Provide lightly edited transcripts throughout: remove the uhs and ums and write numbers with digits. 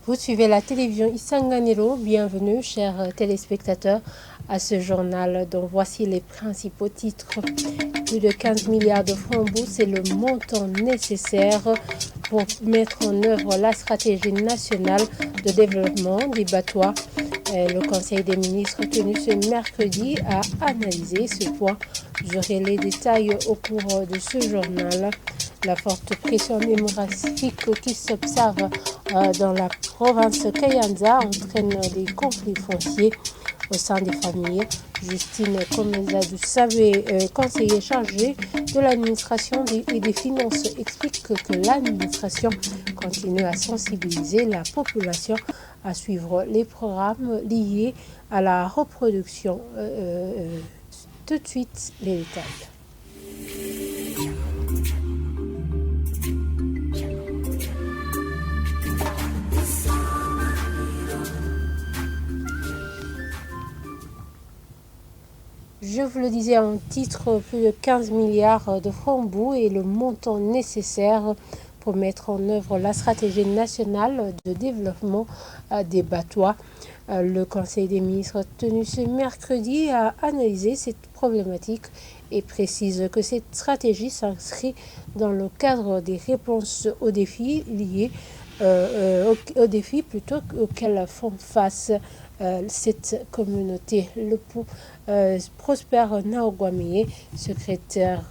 Vous suivez la télévision Isanganiro. Bienvenue, chers téléspectateurs, à ce journal dont voici les principaux titres. Plus de 15 milliards de francs bouts, c'est le montant nécessaire pour mettre en œuvre la stratégie nationale de développement des batois. Le Conseil des ministres tenu ce mercredi a analysé ce point. J'aurai les détails au cours de ce journal. La forte pression démographique qui s'observe dans la province Kayanza entraîne des conflits fonciers au sein des familles. Justine Komezadou Savé, conseiller chargé de l'administration et des finances, explique que l'administration continue à sensibiliser la population à suivre les programmes liés à la reproduction. Tout de suite, les détails. Je vous le disais en titre, plus de 15 milliards de francs bouts est le montant nécessaire pour mettre en œuvre la stratégie nationale de développement des batois. Le Conseil des ministres tenu ce mercredi a analysé cette problématique et précise que cette stratégie s'inscrit dans le cadre des réponses aux défis liés aux défis plutôt auxquels font face cette communauté. Le Prosper Naogwamie, secrétaire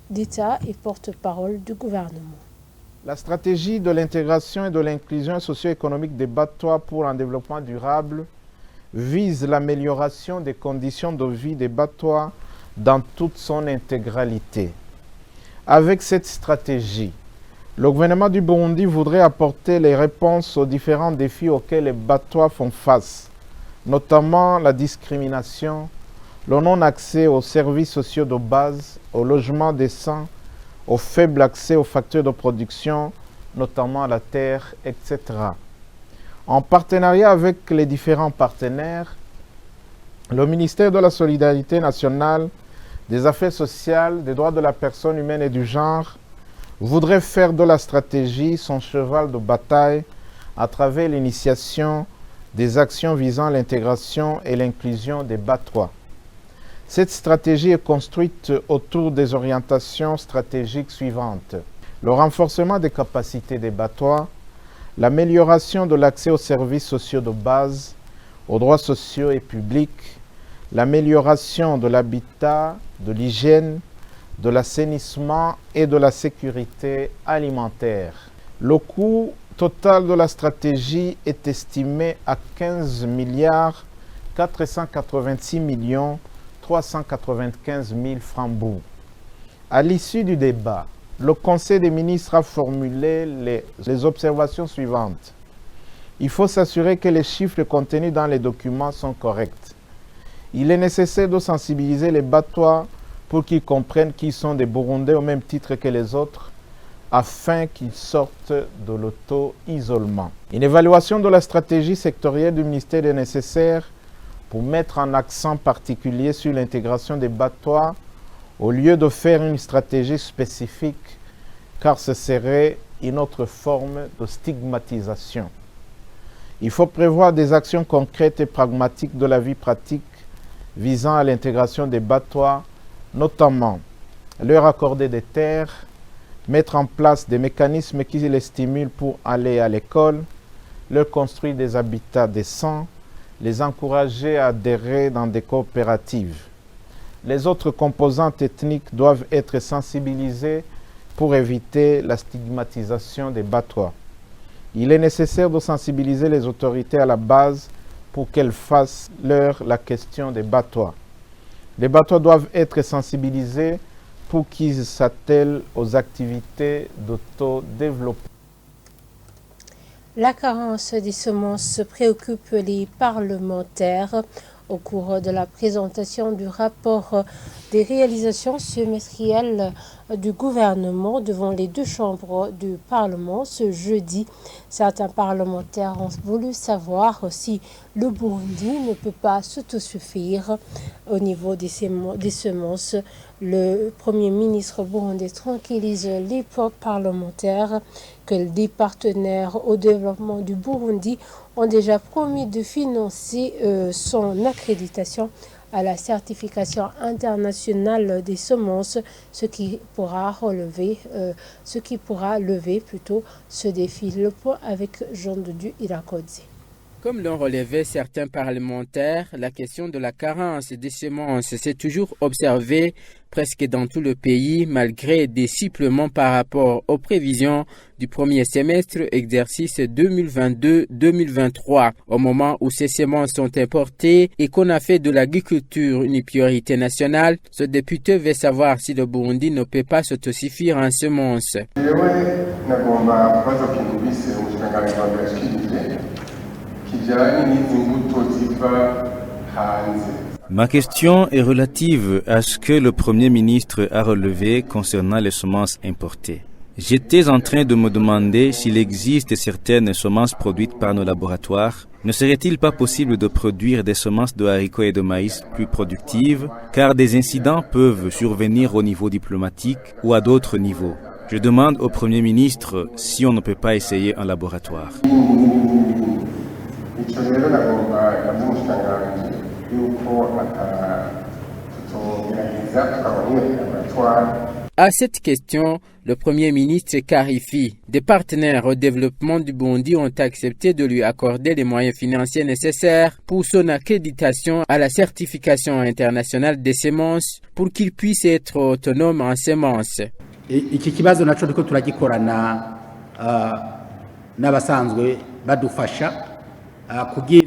d'État et porte-parole du gouvernement. La stratégie de l'intégration et de l'inclusion socio-économique des batois pour un développement durable vise l'amélioration des conditions de vie des batois dans toute son intégralité. Avec cette stratégie, le gouvernement du Burundi voudrait apporter les réponses aux différents défis auxquels les batois font face, notamment la discrimination, le non-accès aux services sociaux de base, au logement décent, au faible accès aux facteurs de production, notamment à la terre, etc. En partenariat avec les différents partenaires, le ministère de la Solidarité nationale, des Affaires sociales, des droits de la personne humaine et du genre voudrait faire de la stratégie son cheval de bataille à travers l'initiation des actions visant l'intégration et l'inclusion des batois. Cette stratégie est construite autour des orientations stratégiques suivantes: le renforcement des capacités des batois, l'amélioration de l'accès aux services sociaux de base, aux droits sociaux et publics, l'amélioration de l'habitat, de l'hygiène, de l'assainissement et de la sécurité alimentaire. Le coût total de la stratégie est estimé à 15 milliards 486 millions 395 000 francs bouts. À l'issue du débat, le Conseil des ministres a formulé les observations suivantes. Il faut s'assurer que les chiffres contenus dans les documents sont corrects. Il est nécessaire de sensibiliser les batois pour qu'ils comprennent qu'ils sont des Burundais au même titre que les autres, afin qu'ils sortent de l'auto-isolement. Une évaluation de la stratégie sectorielle du ministère est nécessaire pour mettre un accent particulier sur l'intégration des batois au lieu de faire une stratégie spécifique, car ce serait une autre forme de stigmatisation. Il faut prévoir des actions concrètes et pragmatiques de la vie pratique visant à l'intégration des batois, notamment leur accorder des terres, mettre en place des mécanismes qui les stimulent pour aller à l'école, leur construire des habitats décents, les encourager à adhérer dans des coopératives. Les autres composantes ethniques doivent être sensibilisées pour éviter la stigmatisation des batois. Il est nécessaire de sensibiliser les autorités à la base pour qu'elles fassent leur la question des batois. Les batois doivent être sensibilisés pour qu'ils s'attellent aux activités d'autodéveloppement. La carence des semences préoccupe les parlementaires. Au cours de la présentation du rapport des réalisations semestrielles du gouvernement devant les deux chambres du Parlement ce jeudi. Certains parlementaires ont voulu savoir si le Burundi ne peut pas s'autosuffire au niveau des semences. Le Premier ministre burundais tranquillise les parlementaires que les partenaires au développement du Burundi ont déjà promis de financer son accréditation à la certification internationale des semences, ce qui pourra lever plutôt ce défi. Le point avec Jean de Dieu Irakodzi. Comme l'ont relevé certains parlementaires, la question de la carence des semences s'est toujours observée presque dans tout le pays, malgré des sifflements par rapport aux prévisions du premier semestre exercice 2022-2023. Au moment où ces semences sont importées et qu'on a fait de l'agriculture une priorité nationale, ce député veut savoir si le Burundi ne peut pas s'autosuffire en semences. Ma question est relative à ce que le Premier ministre a relevé concernant les semences importées. J'étais en train de me demander s'il existe certaines semences produites par nos laboratoires. Ne serait-il pas possible de produire des semences de haricots et de maïs plus productives, car des incidents peuvent survenir au niveau diplomatique ou à d'autres niveaux. Je demande au Premier ministre si on ne peut pas essayer un laboratoire. À cette question, le Premier ministre clarifie. Des partenaires au développement du Burundi ont accepté de lui accorder les moyens financiers nécessaires pour son accréditation à la certification internationale des semences pour qu'il puisse être autonome en semences. Iki kibazo naco ndiko turagikorana n'abasanzwe badufasha.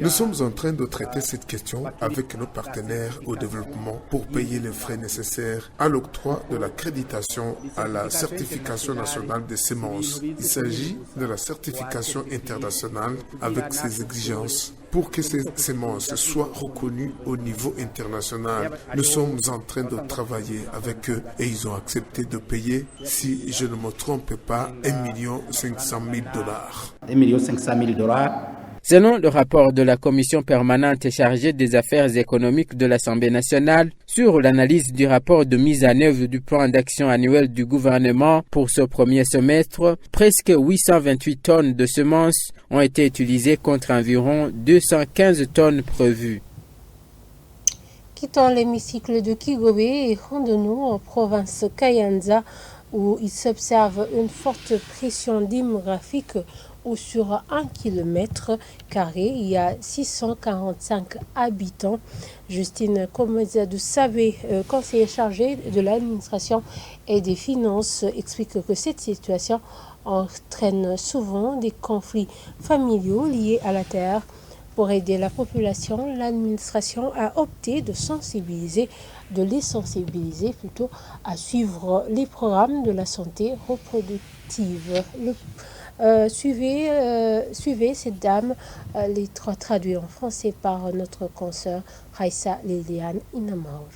Nous sommes en train de traiter cette question avec nos partenaires au développement pour payer les frais nécessaires à l'octroi de l'accréditation à la certification nationale des semences. Il s'agit de la certification internationale avec ses exigences. Pour que ces semences soient reconnues au niveau international, nous sommes en train de travailler avec eux et ils ont accepté de payer, si je ne me trompe pas, $1,5 million. Selon le rapport de la commission permanente chargée des affaires économiques de l'Assemblée nationale sur l'analyse du rapport de mise en œuvre du plan d'action annuel du gouvernement pour ce premier semestre, presque 828 tonnes de semences ont été utilisées contre environ 215 tonnes prévues. Quittons l'hémicycle de Kigobe et rendons-nous en province Kayanza où il s'observe une forte pression démographique où sur 1 km², il y a 645 habitants. Justine Komezadou Savé, conseillère chargée de l'administration et des finances, explique que cette situation entraîne souvent des conflits familiaux liés à la terre. Pour aider la population, l'administration a opté de les sensibiliser plutôt à suivre les programmes de la santé reproductive. Suivez cette dame, les trois traduits en français par notre consoeur Raissa Liliane Inamaur.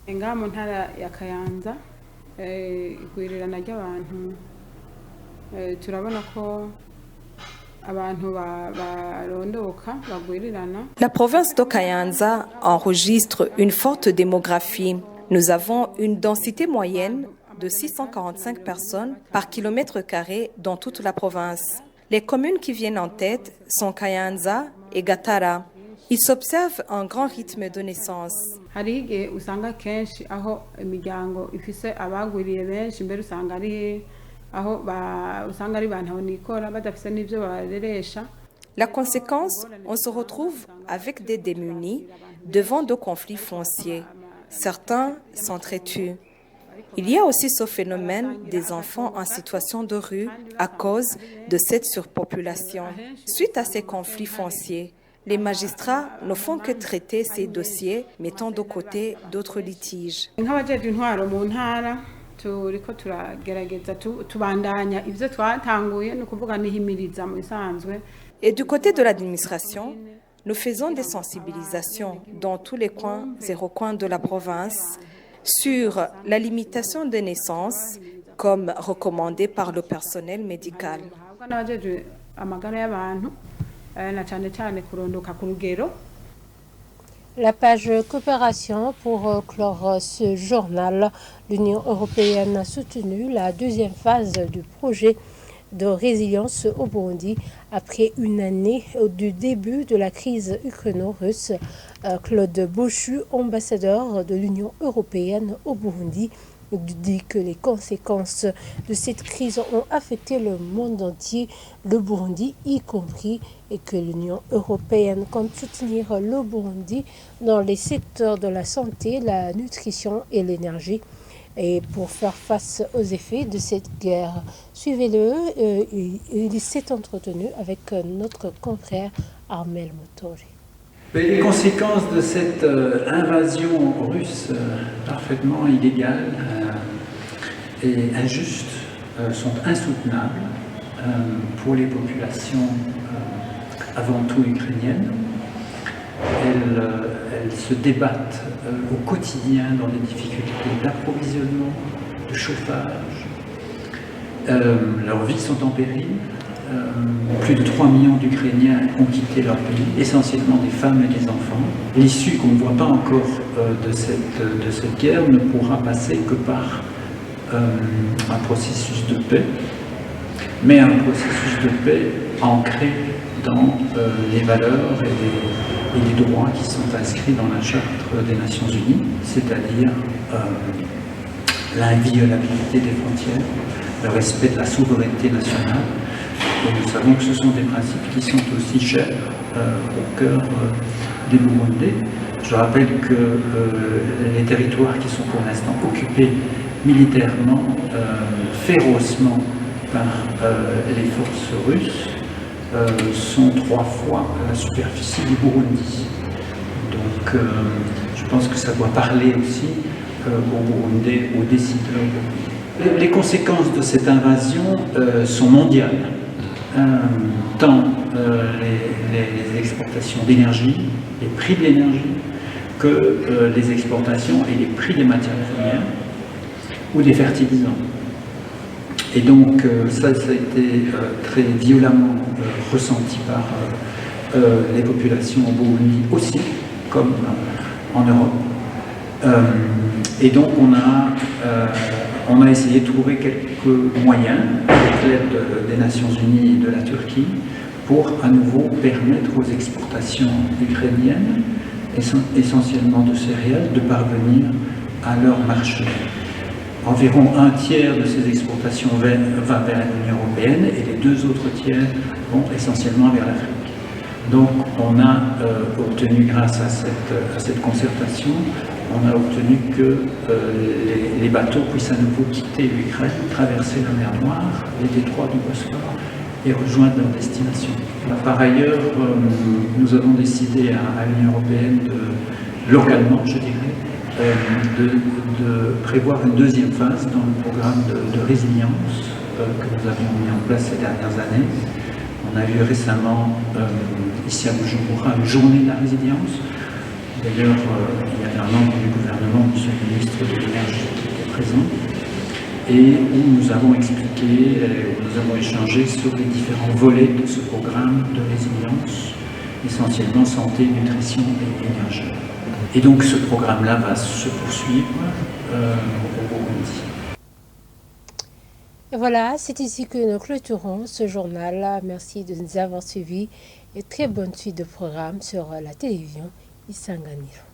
Nga mu ntara ya Kayanza igwirirana ry'abantu turabona ko abantu barondoka bagwirirana. La province de Kayanza enregistre une forte démographie. Nous avons une densité moyenne de 645 personnes par kilomètre carré dans toute la province. Les communes qui viennent en tête sont Kayanza et Gatara. Il s'observe un grand rythme de naissance. Hari igihe usanga kenshi aho imiryango ifise abagwiriye benshi mbere usanga ari aho usanga ari bantu nikora badafise n'ivyo bareresha. La conséquence, on se retrouve avec des démunis devant de conflits fonciers. Certains s'entretuent. Il y a aussi ce phénomène des enfants en situation de rue à cause de cette surpopulation. Suite à ces conflits fonciers, les magistrats ne font que traiter ces dossiers, mettant de côté d'autres litiges. Et du côté de l'administration, nous faisons des sensibilisations dans tous les coins et recoins de la province, sur la limitation des naissances, comme recommandé par le personnel médical. La page coopération pour clore ce journal, l'Union européenne a soutenu la deuxième phase du projet de résilience au Burundi après une année du début de la crise ukraino-russe. Claude Boschu, ambassadeur de l'Union européenne au Burundi, dit que les conséquences de cette crise ont affecté le monde entier, le Burundi y compris, et que l'Union européenne compte soutenir le Burundi dans les secteurs de la santé, la nutrition et l'énergie. Et pour faire face aux effets de cette guerre, suivez-le, il s'est entretenu avec notre confrère Armel Motori. Les conséquences de cette invasion russe parfaitement illégale et injuste sont insoutenables pour les populations avant tout ukrainiennes. Elles se débattent au quotidien dans les difficultés d'approvisionnement, de chauffage. Leurs vies sont en péril. Plus de 3 millions d'Ukrainiens ont quitté leur pays, essentiellement des femmes et des enfants. L'issue qu'on ne voit pas encore de cette guerre ne pourra passer que par un processus de paix, mais un processus de paix ancré dans les valeurs et les droits qui sont inscrits dans la Charte des Nations Unies, c'est-à-dire l'inviolabilité des frontières, le respect de la souveraineté nationale. Et nous savons que ce sont des principes qui sont aussi chers au cœur des Burundais. Je rappelle que les territoires qui sont pour l'instant occupés militairement, férocement par les forces russes, sont 3 fois la superficie du Burundi. Donc je pense que ça doit parler aussi aux Burundais, aux décideurs. Les conséquences de cette invasion sont mondiales. Tant les exportations d'énergie, les prix de l'énergie, que les exportations et les prix des matières premières ou des fertilisants. Et donc ça a été très violemment ressenti par les populations au Burundi aussi, comme en Europe. Et donc on a essayé de trouver quelques moyens, avec l'aide des Nations Unies et de la Turquie, pour à nouveau permettre aux exportations ukrainiennes, essentiellement de céréales, de parvenir à leur marché. Environ 1/3 de ces exportations va vers l'Union européenne et les 2 autres tiers vont essentiellement vers l'Afrique. Donc on a obtenu, grâce à cette concertation, on a obtenu que les bateaux puissent à nouveau quitter l'Ukraine, traverser la mer Noire, les détroits du Bosphore et rejoindre leur destination. Par ailleurs, nous avons décidé à l'Union européenne, localement je dirais, de prévoir une deuxième phase dans le programme de résilience que nous avions mis en place ces dernières années. On a eu récemment, ici à Bujumbura, une journée de la résilience. D'ailleurs, il y avait un membre du gouvernement, M. le ministre de l'Énergie, qui était présent, et où nous avons expliqué, nous avons échangé sur les différents volets de ce programme de résilience, essentiellement santé, nutrition et énergie. Et donc ce programme-là va se poursuivre au Burundi. Et voilà, c'est ici que nous clôturons ce journal. Merci de nous avoir suivis et très bonne suite de programme sur la télévision Isanganiro.